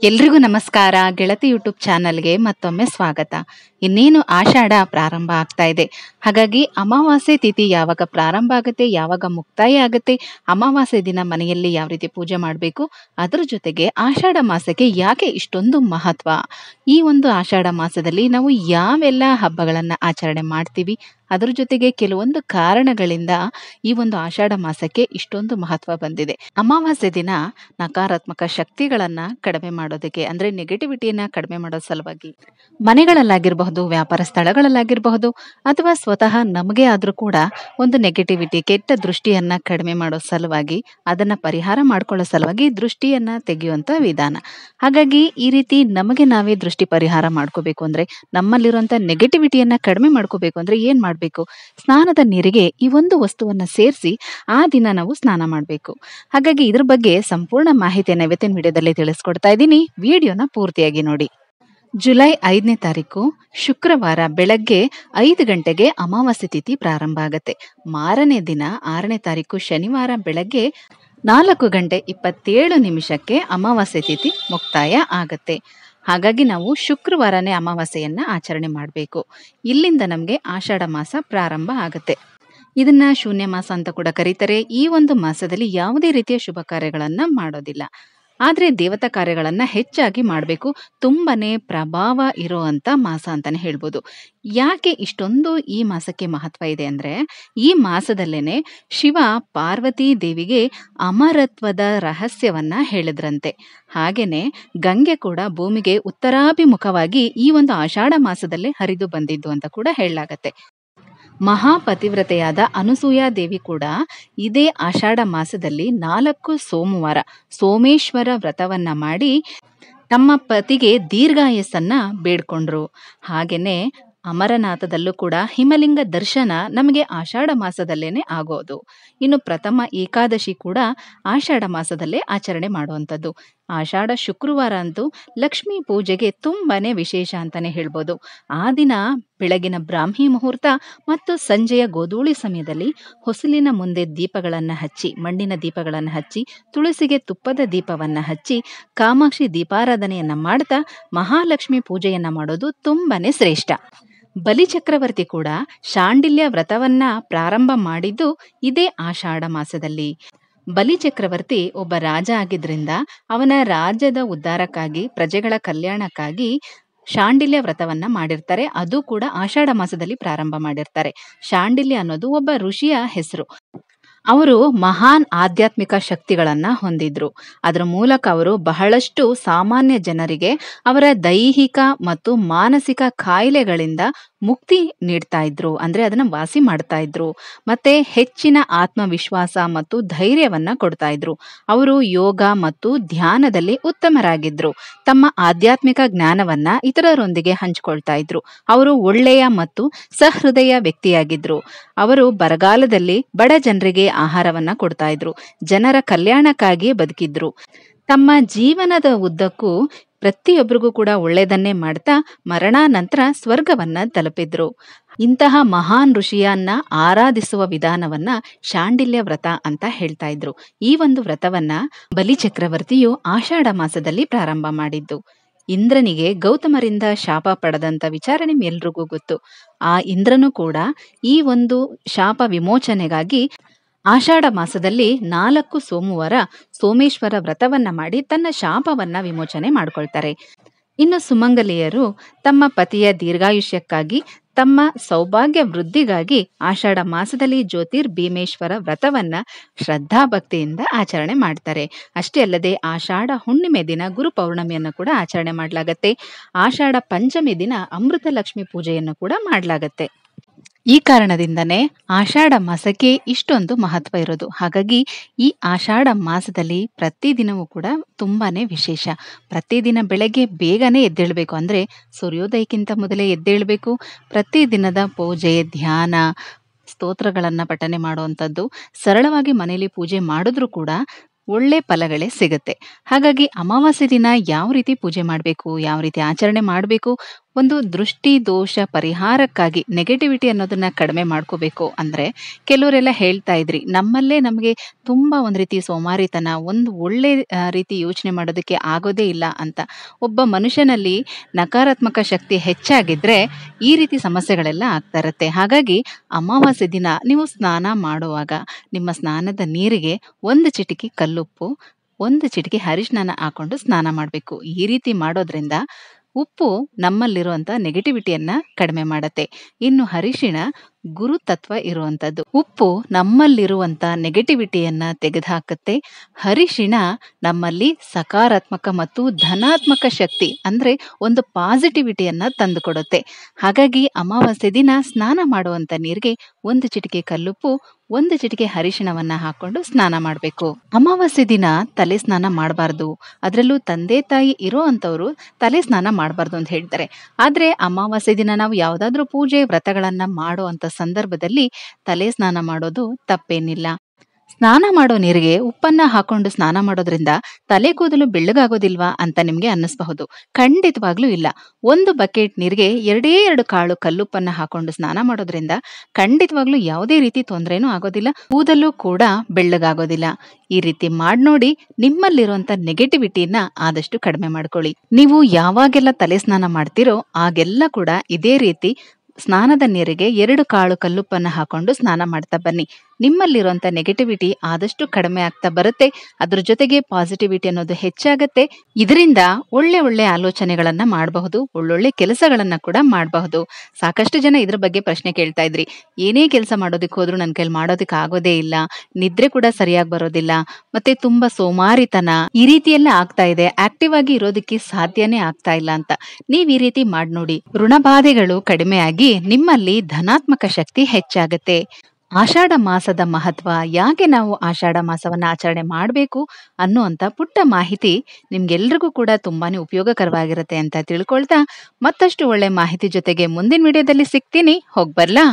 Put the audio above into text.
ಎಲ್ರಿಗೂ ನಮಸ್ಕಾರ. ಗೆಳತಿ ಯೂಟ್ಯೂಬ್ ಚಾನಲ್ಗೆ ಮತ್ತೊಮ್ಮೆ ಸ್ವಾಗತ. ಇನ್ನೇನು ಆಷಾಢ ಪ್ರಾರಂಭ ಆಗ್ತಾ ಇದೆ. ಹಾಗಾಗಿ ಅಮಾವಾಸ್ಯೆ ತಿಥಿ ಯಾವಾಗ ಪ್ರಾರಂಭ ಆಗುತ್ತೆ, ಯಾವಾಗ ಮುಕ್ತಾಯ ಆಗುತ್ತೆ, ಅಮಾವಾಸ್ಯೆ ದಿನ ಮನೆಯಲ್ಲಿ ಯಾವ ರೀತಿ ಪೂಜೆ ಮಾಡಬೇಕು, ಅದ್ರ ಜೊತೆಗೆ ಆಷಾಢ ಮಾಸಕ್ಕೆ ಯಾಕೆ ಇಷ್ಟೊಂದು ಮಹತ್ವ, ಈ ಒಂದು ಆಷಾಢ ಮಾಸದಲ್ಲಿ ನಾವು ಯಾವೆಲ್ಲ ಹಬ್ಬಗಳನ್ನು ಆಚರಣೆ ಮಾಡ್ತೀವಿ, ಅದ್ರ ಜೊತೆಗೆ ಕೆಲವೊಂದು ಕಾರಣಗಳಿಂದ ಈ ಒಂದು ಆಷಾಢ ಮಾಸಕ್ಕೆ ಇಷ್ಟೊಂದು ಮಹತ್ವ ಬಂದಿದೆ. ಅಮಾವಾಸ್ಯೆ ದಿನ ನಕಾರಾತ್ಮಕ ಶಕ್ತಿಗಳನ್ನ ಕಡಿಮೆ ಮಾಡೋದಕ್ಕೆ, ಅಂದ್ರೆ ನೆಗೆಟಿವಿಟಿಯನ್ನ ಕಡಿಮೆ ಮಾಡೋ ಸಲುವಾಗಿ ಮನೆಗಳಲ್ಲಾಗಿರಬಹುದು, ವ್ಯಾಪಾರ ಸ್ಥಳಗಳಲ್ಲಾಗಿರಬಹುದು, ಅಥವಾ ಸ್ವತಃ ನಮಗೆ ಆದ್ರೂ ಕೂಡ ಒಂದು ನೆಗೆಟಿವಿಟಿ, ಕೆಟ್ಟ ದೃಷ್ಟಿಯನ್ನ ಕಡಿಮೆ ಮಾಡೋ ಸಲುವಾಗಿ, ಅದನ್ನ ಪರಿಹಾರ ಮಾಡ್ಕೊಳ್ಳೋ ಸಲುವಾಗಿ ದೃಷ್ಟಿಯನ್ನ ತೆಗೆಯುವಂತ ವಿಧಾನ. ಹಾಗಾಗಿ ಈ ರೀತಿ ನಮಗೆ ನಾವೇ ದೃಷ್ಟಿ ಪರಿಹಾರ ಮಾಡ್ಕೋಬೇಕು ಅಂದ್ರೆ, ನಮ್ಮಲ್ಲಿರುವಂತ ನೆಗೆಟಿವಿಟಿಯನ್ನ ಕಡಿಮೆ ಮಾಡ್ಕೋಬೇಕು ಅಂದ್ರೆ ಏನ್ ಮಾಡ್ಬೇಕು? ಸ್ನಾನದ ನೀರಿಗೆ ಈ ಒಂದು ವಸ್ತುವನ್ನ ಸೇರಿಸಿ ಆ ದಿನ ನಾವು ಸ್ನಾನ ಮಾಡಬೇಕು. ಹಾಗಾಗಿ ಇದ್ರ ಬಗ್ಗೆ ಸಂಪೂರ್ಣ ಮಾಹಿತಿಯನ್ನು ಇವತ್ತಿನ ವಿಡಿಯೋದಲ್ಲಿ ತಿಳಿಸ್ಕೊಡ್ತಾ ಇದ್ದೀನಿ. ವಿಡಿಯೋನ ಪೂರ್ತಿಯಾಗಿ ನೋಡಿ. ಜುಲೈ 5ನೇ ತಾರೀಕು ಶುಕ್ರವಾರ ಬೆಳಗ್ಗೆ 5 ಗಂಟೆಗೆ ಅಮಾವಾಸ್ಯೆ ತಿಥಿ ಪ್ರಾರಂಭ ಆಗುತ್ತೆ. ಮಾರನೇ ದಿನ 6ನೇ ತಾರೀಕು ಶನಿವಾರ ಬೆಳಗ್ಗೆ 4 ಗಂಟೆ 27 ನಿಮಿಷಕ್ಕೆ ಅಮಾವಾಸ್ಯೆ ತಿಥಿ ಮುಕ್ತಾಯ ಆಗತ್ತೆ. ಹಾಗಾಗಿ ನಾವು ಶುಕ್ರವಾರನೇ ಅಮಾವಾಸ್ಯೆಯನ್ನ ಆಚರಣೆ ಮಾಡಬೇಕು. ಇಲ್ಲಿಂದ ನಮಗೆ ಆಷಾಢ ಮಾಸ ಪ್ರಾರಂಭ ಆಗುತ್ತೆ. ಇದನ್ನ ಶೂನ್ಯ ಮಾಸ ಅಂತ ಕೂಡ ಕರೀತಾರೆ. ಈ ಒಂದು ಮಾಸದಲ್ಲಿ ಯಾವುದೇ ರೀತಿಯ ಶುಭ ಕಾರ್ಯಗಳನ್ನ ಮಾಡೋದಿಲ್ಲ, ಆದ್ರೆ ದೇವತಾ ಕಾರ್ಯಗಳನ್ನ ಹೆಚ್ಚಾಗಿ ಮಾಡಬೇಕು. ತುಂಬಾನೇ ಪ್ರಭಾವ ಇರುವಂತ ಮಾಸ ಅಂತಾನೆ ಹೇಳ್ಬೋದು. ಯಾಕೆ ಇಷ್ಟೊಂದು ಈ ಮಾಸಕ್ಕೆ ಮಹತ್ವ ಇದೆ ಅಂದ್ರೆ, ಈ ಮಾಸದಲ್ಲೇನೆ ಶಿವ ಪಾರ್ವತಿ ದೇವಿಗೆ ಅಮರತ್ವದ ರಹಸ್ಯವನ್ನ ಹೇಳಿದ್ರಂತೆ. ಹಾಗೇನೆ ಗಂಗೆ ಕೂಡ ಭೂಮಿಗೆ ಉತ್ತರಾಭಿಮುಖವಾಗಿ ಈ ಒಂದು ಆಷಾಢ ಮಾಸದಲ್ಲೇ ಹರಿದು ಬಂದಿದ್ದು ಅಂತ ಕೂಡ ಹೇಳಲಾಗತ್ತೆ. ಮಹಾಪತಿವ್ರತೆಯಾದ ಅನಸೂಯ ದೇವಿ ಕೂಡ ಇದೇ ಆಷಾಢ ಮಾಸದಲ್ಲಿ 4 ಸೋಮವಾರ ಸೋಮೇಶ್ವರ ವ್ರತವನ್ನ ಮಾಡಿ ತಮ್ಮ ಪತಿಗೆ ದೀರ್ಘಾಯಸ್ಸನ್ನ ಬೇಡ್ಕೊಂಡ್ರು. ಹಾಗೇನೆ ಅಮರನಾಥದಲ್ಲೂ ಕೂಡ ಹಿಮಲಿಂಗ ದರ್ಶನ ನಮಗೆ ಆಷಾಢ ಮಾಸದಲ್ಲೇನೆ ಆಗೋದು. ಇನ್ನು ಪ್ರಥಮ ಏಕಾದಶಿ ಕೂಡ ಆಷಾಢ ಮಾಸದಲ್ಲೇ ಆಚರಣೆ ಮಾಡುವಂಥದ್ದು. ಆಷಾಢ ಶುಕ್ರವಾರ ಅಂತೂ ಲಕ್ಷ್ಮೀ ಪೂಜೆಗೆ ತುಂಬಾನೇ ವಿಶೇಷ ಅಂತಾನೆ ಹೇಳ್ಬೋದು. ಆ ದಿನ ಬೆಳಗಿನ ಬ್ರಾಹ್ಮಿ ಮುಹೂರ್ತ ಮತ್ತು ಸಂಜೆಯ ಗೋಧೂಳಿ ಸಮಯದಲ್ಲಿ ಹೊಸಲಿನ ಮುಂದೆ ದೀಪಗಳನ್ನು ಹಚ್ಚಿ, ಮಣ್ಣಿನ ದೀಪಗಳನ್ನು ಹಚ್ಚಿ, ತುಳಸಿಗೆ ತುಪ್ಪದ ದೀಪವನ್ನ ಹಚ್ಚಿ, ಕಾಮಾಕ್ಷಿ ದೀಪಾರಾಧನೆಯನ್ನ ಮಾಡ್ತಾ ಮಹಾಲಕ್ಷ್ಮಿ ಪೂಜೆಯನ್ನ ಮಾಡೋದು ತುಂಬಾನೇ ಶ್ರೇಷ್ಠ. ಬಲಿಚಕ್ರವರ್ತಿ ಕೂಡ ಶಾಂಡಿಲ್ಯ ವ್ರತವನ್ನ ಪ್ರಾರಂಭ ಮಾಡಿದ್ದು ಇದೇ ಆಷಾಢ ಮಾಸದಲ್ಲಿ. ಬಲಿಚಕ್ರವರ್ತಿ ಒಬ್ಬ ರಾಜ ಆಗಿದ್ರಿಂದ ಅವನ ರಾಜ್ಯದ ಉದ್ಧಾರಕ್ಕಾಗಿ, ಪ್ರಜೆಗಳ ಕಲ್ಯಾಣಕ್ಕಾಗಿ ಶಾಂಡಿಲ್ಯ ವ್ರತವನ್ನ ಮಾಡಿರ್ತಾರೆ. ಅದು ಕೂಡ ಆಷಾಢ ಮಾಸದಲ್ಲಿ ಪ್ರಾರಂಭ ಮಾಡಿರ್ತಾರೆ. ಶಾಂಡಿಲ್ಯ ಅನ್ನೋದು ಒಬ್ಬ ಋಷಿಯ ಹೆಸರು. ಅವರು ಮಹಾನ್ ಆಧ್ಯಾತ್ಮಿಕ ಶಕ್ತಿಗಳನ್ನ ಹೊಂದಿದ್ರು. ಅದರ ಮೂಲಕ ಅವರು ಬಹಳಷ್ಟು ಸಾಮಾನ್ಯ ಜನರಿಗೆ ಅವರ ದೈಹಿಕ ಮತ್ತು ಮಾನಸಿಕ ಕಾಯಿಲೆಗಳಿಂದ ಮುಕ್ತಿ ನೀಡ್ತಾ ಇದ್ರು, ಅಂದ್ರೆ ಅದನ್ನ ವಾಸಿ ಮಾಡ್ತಾ ಇದ್ರು. ಮತ್ತೆ ಹೆಚ್ಚಿನ ಆತ್ಮವಿಶ್ವಾಸ ಮತ್ತು ಧೈರ್ಯವನ್ನ ಕೊಡ್ತಾ ಇದ್ರು. ಅವರು ಯೋಗ ಮತ್ತು ಧ್ಯಾನದಲ್ಲಿ ಉತ್ತಮರಾಗಿದ್ರು. ತಮ್ಮ ಆಧ್ಯಾತ್ಮಿಕ ಜ್ಞಾನವನ್ನ ಇತರರೊಂದಿಗೆ ಹಂಚಿಕೊಳ್ತಾ ಇದ್ರು. ಅವರು ಒಳ್ಳೆಯ ಮತ್ತು ಸಹೃದಯ ವ್ಯಕ್ತಿಯಾಗಿದ್ರು. ಅವರು ಬರಗಾಲದಲ್ಲಿ ಬಡ ಜನರಿಗೆ ಆಹಾರವನ್ನ ಕೊಡ್ತಾ ಇದ್ರು. ಜನರ ಕಲ್ಯಾಣಕ್ಕಾಗಿಯೇ ಬದುಕಿದ್ರು. ತಮ್ಮ ಜೀವನದ ಉದ್ದಕ್ಕೂ ಪ್ರತಿಯೊಬ್ಬರಿಗೂ ಕೂಡ ಒಳ್ಳೆಯದನ್ನೇ ಮಾಡ್ತಾ ಮರಣಾನಂತರ ಸ್ವರ್ಗವನ್ನ ತಲುಪಿದ್ರು. ಇಂತಹ ಮಹಾನ್ ಋಷಿಯನ್ನ ಆರಾಧಿಸುವ ವಿಧಾನವನ್ನ ಶಾಂಡಿಲ್ಯ ವ್ರತ ಅಂತ ಹೇಳ್ತಾ ಇದ್ರು. ಈ ಒಂದು ವ್ರತವನ್ನ ಬಲಿಚಕ್ರವರ್ತಿಯು ಆಷಾಢ ಮಾಸದಲ್ಲಿ ಪ್ರಾರಂಭ ಮಾಡಿದ್ದು. ಇಂದ್ರನಿಗೆ ಗೌತಮರಿಂದ ಶಾಪ ಪಡೆದಂತ ವಿಚಾರ ನಿಮ್ಮೆಲ್ರಿಗೂ ಗೊತ್ತು. ಆ ಇಂದ್ರನು ಕೂಡ ಈ ಒಂದು ಶಾಪ ವಿಮೋಚನೆಗಾಗಿ ಆಷಾಢ ಮಾಸದಲ್ಲಿ 4 ಸೋಮವಾರ ಸೋಮೇಶ್ವರ ವ್ರತವನ್ನ ಮಾಡಿ ತನ್ನ ಶಾಪವನ್ನ ವಿಮೋಚನೆ ಮಾಡ್ಕೊಳ್ತಾರೆ. ಇನ್ನು ಸುಮಂಗಲಿಯರು ತಮ್ಮ ಪತಿಯ ದೀರ್ಘಾಯುಷ್ಯಕ್ಕಾಗಿ, ತಮ್ಮ ಸೌಭಾಗ್ಯ ವೃದ್ಧಿಗಾಗಿ ಆಷಾಢ ಮಾಸದಲ್ಲಿ ಜ್ಯೋತಿರ್ಭೀಮೇಶ್ವರ ವ್ರತವನ್ನ ಶ್ರದ್ಧಾಭಕ್ತಿಯಿಂದ ಆಚರಣೆ ಮಾಡ್ತಾರೆ. ಅಷ್ಟೇ ಅಲ್ಲದೆ ಆಷಾಢ ಹುಣ್ಣಿಮೆ ದಿನ ಗುರು ಪೌರ್ಣಮಿಯನ್ನು ಕೂಡ ಆಚರಣೆ ಮಾಡಲಾಗತ್ತೆ. ಆಷಾಢ ಪಂಚಮಿ ದಿನ ಅಮೃತ ಲಕ್ಷ್ಮಿ ಪೂಜೆಯನ್ನು ಕೂಡ ಮಾಡಲಾಗತ್ತೆ. ಈ ಕಾರಣದಿಂದನೇ ಆಷಾಢ ಮಾಸಕ್ಕೆ ಇಷ್ಟೊಂದು ಮಹತ್ವ ಇರೋದು. ಹಾಗಾಗಿ ಈ ಆಷಾಢ ಮಾಸದಲ್ಲಿ ಪ್ರತಿದಿನವೂ ಕೂಡ ತುಂಬಾನೇ ವಿಶೇಷ. ಪ್ರತಿದಿನ ಬೆಳಗ್ಗೆ ಬೇಗನೆ ಎದ್ದೇಳಬೇಕು, ಅಂದ್ರೆ ಸೂರ್ಯೋದಯಕ್ಕಿಂತ ಮೊದಲೇ ಎದ್ದೇಳಬೇಕು. ಪ್ರತಿದಿನದ ಪೂಜೆ, ಧ್ಯಾನ, ಸ್ತೋತ್ರಗಳನ್ನ ಪಠನೆ ಮಾಡುವಂಥದ್ದು, ಸರಳವಾಗಿ ಮನೆಯಲ್ಲಿ ಪೂಜೆ ಮಾಡಿದ್ರೂ ಕೂಡ ಒಳ್ಳೆ ಫಲಗಳೇ ಸಿಗುತ್ತೆ. ಹಾಗಾಗಿ ಅಮಾವಾಸ್ಯೆ ದಿನ ಯಾವ ರೀತಿ ಪೂಜೆ ಮಾಡಬೇಕು, ಯಾವ ರೀತಿ ಆಚರಣೆ ಮಾಡಬೇಕು, ಒಂದು ದೃಷ್ಟಿ ದೋಷ ಪರಿಹಾರಕ್ಕಾಗಿ ನೆಗೆಟಿವಿಟಿ ಅನ್ನೋದನ್ನ ಕಡಿಮೆ ಮಾಡ್ಕೋಬೇಕು ಅಂದ್ರೆ ಕೆಲವರೆಲ್ಲ ಹೇಳ್ತಾ ಇದ್ರಿ ನಮ್ಮಲ್ಲೇ ನಮಗೆ ತುಂಬಾ ಒಂದ್ ರೀತಿ ಸೋಮಾರಿತನ, ಒಂದು ಒಳ್ಳೆ ರೀತಿ ಯೋಚನೆ ಮಾಡೋದಕ್ಕೆ ಆಗೋದೇ ಇಲ್ಲ ಅಂತ. ಒಬ್ಬ ಮನುಷ್ಯನಲ್ಲಿ ನಕಾರಾತ್ಮಕ ಶಕ್ತಿ ಹೆಚ್ಚಾಗಿದ್ರೆ ಈ ರೀತಿ ಸಮಸ್ಯೆಗಳೆಲ್ಲ ಆಗ್ತಾ ಇರತ್ತೆ. ಹಾಗಾಗಿ ಅಮಾವಾಸ್ಯೆ ದಿನ ನೀವು ಸ್ನಾನ ಮಾಡುವಾಗ ನಿಮ್ಮ ಸ್ನಾನದ ನೀರಿಗೆ ಒಂದು ಚಿಟಿಕೆ ಕಲ್ಲುಪ್ಪು, ಒಂದು ಚಿಟಿಕೆ ಅರಿಶಿನ ಹಾಕೊಂಡು ಸ್ನಾನ ಮಾಡಬೇಕು. ಈ ರೀತಿ ಮಾಡೋದ್ರಿಂದ ಉಪ್ಪು ನಮ್ಮಲ್ಲಿರುವಂತ ನೆಗೆಟಿವಿಟಿಯನ್ನ ಕಡಿಮೆ ಮಾಡತ್ತೆ. ಇನ್ನು ಅರಿಶಿಣ ಗುರುತತ್ವ ಇರುವಂತದ್ದು. ಉಪ್ಪು ನಮ್ಮಲ್ಲಿರುವಂತ ನೆಗೆಟಿವಿಟಿಯನ್ನ ತೆಗೆದುಹಾಕತ್ತೆ. ಅರಿಶಿಣ ನಮ್ಮಲ್ಲಿ ಸಕಾರಾತ್ಮಕ ಮತ್ತು ಧನಾತ್ಮಕ ಶಕ್ತಿ ಅಂದ್ರೆ ಒಂದು ಪಾಸಿಟಿವಿಟಿಯನ್ನ ತಂದುಕೊಡುತ್ತೆ. ಹಾಗಾಗಿ ಅಮಾವಾಸ್ಯೆ ದಿನ ಸ್ನಾನ ಮಾಡುವಂತ ನೀರಿಗೆ ಒಂದು ಚಿಟಿಕೆ ಕಲ್ಲುಪ್ಪು, ಒಂದು ಚಿಟಿಕೆ ಅರಿಶಿಣವನ್ನ ಹಾಕೊಂಡು ಸ್ನಾನ ಮಾಡಬೇಕು. ಅಮಾವಾಸ್ಯೆ ದಿನ ತಲೆ ಸ್ನಾನ ಮಾಡಬಾರ್ದು. ಅದರಲ್ಲೂ ತಂದೆ ತಾಯಿ ಇರೋ ಅಂತವ್ರು ತಲೆ ಸ್ನಾನ ಮಾಡಬಾರ್ದು ಅಂತ ಹೇಳ್ತಾರೆ. ಆದ್ರೆ ಅಮಾವಾಸ್ಯೆ ದಿನ ನಾವು ಯಾವ್ದಾದ್ರೂ ಪೂಜೆ ವ್ರತಗಳನ್ನ ಮಾಡೋ ಅಂತ ಸಂದರ್ಭದಲ್ಲಿ ತಲೆ ಸ್ನಾನ ಮಾಡೋದು ತಪ್ಪೇನಿಲ್ಲ. ಸ್ನಾನ ಮಾಡೋ ನೀರಿಗೆ ಉಪ್ಪನ್ನ ಹಾಕೊಂಡು ಸ್ನಾನ ಮಾಡೋದ್ರಿಂದ ತಲೆ ಕೂದಲು ಬೆಳ್ಳಗಾಗೋದಿಲ್ವಾ ಅಂತ ನಿಮ್ಗೆ ಅನ್ನಿಸಬಹುದು. ಖಂಡಿತವಾಗ್ಲೂ ಇಲ್ಲ. ಒಂದು ಬಕೆಟ್ ನೀರಿಗೆ 2 ಕಾಳು ಕಲ್ಲುಪ್ಪನ್ನ ಹಾಕೊಂಡು ಸ್ನಾನ ಮಾಡೋದ್ರಿಂದ ಖಂಡಿತವಾಗ್ಲೂ ಯಾವುದೇ ರೀತಿ ತೊಂದರೆನೂ ಆಗೋದಿಲ್ಲ, ಕೂದಲು ಕೂಡ ಬೆಳ್ಳಗಾಗೋದಿಲ್ಲ. ಈ ರೀತಿ ಮಾಡಿ ನೋಡಿ, ನಿಮ್ಮಲ್ಲಿರುವಂತ ನೆಗೆಟಿವಿಟಿನ ಆದಷ್ಟು ಕಡಿಮೆ ಮಾಡ್ಕೊಳ್ಳಿ. ನೀವು ಯಾವಾಗೆಲ್ಲ ತಲೆ ಸ್ನಾನ ಮಾಡ್ತೀರೋ ಆಗೆಲ್ಲ ಕೂಡ ಇದೇ ರೀತಿ ಸ್ನಾನದ ನೀರಿಗೆ 2 ಕಾಳು ಕಲ್ಲುಪ್ಪನ್ನ ಹಾಕೊಂಡು ಸ್ನಾನ ಮಾಡ್ತಾ ಬನ್ನಿ. ನಿಮ್ಮಲ್ಲಿರುವಂತ ನೆಗೆಟಿವಿಟಿ ಆದಷ್ಟು ಕಡಿಮೆ ಆಗ್ತಾ ಬರುತ್ತೆ. ಅದ್ರ ಜೊತೆಗೆ ಪಾಸಿಟಿವಿಟಿ ಅನ್ನೋದು ಹೆಚ್ಚಾಗತ್ತೆ. ಇದರಿಂದ ಒಳ್ಳೆ ಒಳ್ಳೆ ಆಲೋಚನೆಗಳನ್ನ ಮಾಡಬಹುದು, ಒಳ್ಳೊಳ್ಳೆ ಕೆಲಸಗಳನ್ನ ಕೂಡ ಮಾಡಬಹುದು. ಸಾಕಷ್ಟು ಜನ ಇದ್ರ ಬಗ್ಗೆ ಪ್ರಶ್ನೆ ಕೇಳ್ತಾ ಇದ್ರಿ. ಏನೇ ಕೆಲಸ ಮಾಡೋದಕ್ಕೆ ಹೋದ್ರು ನನ್ನ ಕೈಲಿ ಮಾಡೋದಕ್ಕೆ ಆಗೋದೇ ಇಲ್ಲ, ನಿದ್ರೆ ಕೂಡ ಸರಿಯಾಗಿ ಬರೋದಿಲ್ಲ, ಮತ್ತೆ ತುಂಬಾ ಸೋಮಾರಿತನ ಈ ರೀತಿ ಎಲ್ಲ ಆಗ್ತಾ ಇದೆ, ಆಕ್ಟಿವ್ ಆಗಿ ಇರೋದಕ್ಕೆ ಸಾಧ್ಯನೇ ಆಗ್ತಾ ಇಲ್ಲ ಅಂತ. ನೀವ್ ಈ ರೀತಿ ಮಾಡಿ ನೋಡಿ, ಋಣಬಾಧೆಗಳು ಕಡಿಮೆ ಆಗಿ ನಿಮ್ಮಲ್ಲಿ ಧನಾತ್ಮಕ ಶಕ್ತಿ ಹೆಚ್ಚಾಗತ್ತೆ. ಆಷಾಢ ಮಾಸದ ಮಹತ್ವ, ಯಾಕೆ ನಾವು ಆಷಾಢ ಮಾಸವನ್ನ ಆಚರಣೆ ಮಾಡಬೇಕು ಅನ್ನುವಂತ ಪುಟ್ಟ ಮಾಹಿತಿ ನಿಮ್ಗೆಲ್ರಿಗೂ ಕೂಡ ತುಂಬಾನೇ ಉಪಯೋಗಕರವಾಗಿರುತ್ತೆ ಅಂತ ತಿಳ್ಕೊಳ್ತಾ, ಮತ್ತಷ್ಟು ಒಳ್ಳೆ ಮಾಹಿತಿ ಜೊತೆಗೆ ಮುಂದಿನ ವಿಡಿಯೋದಲ್ಲಿ ಸಿಗ್ತೀನಿ. ಹೋಗ್ಬರ್ಲಾ?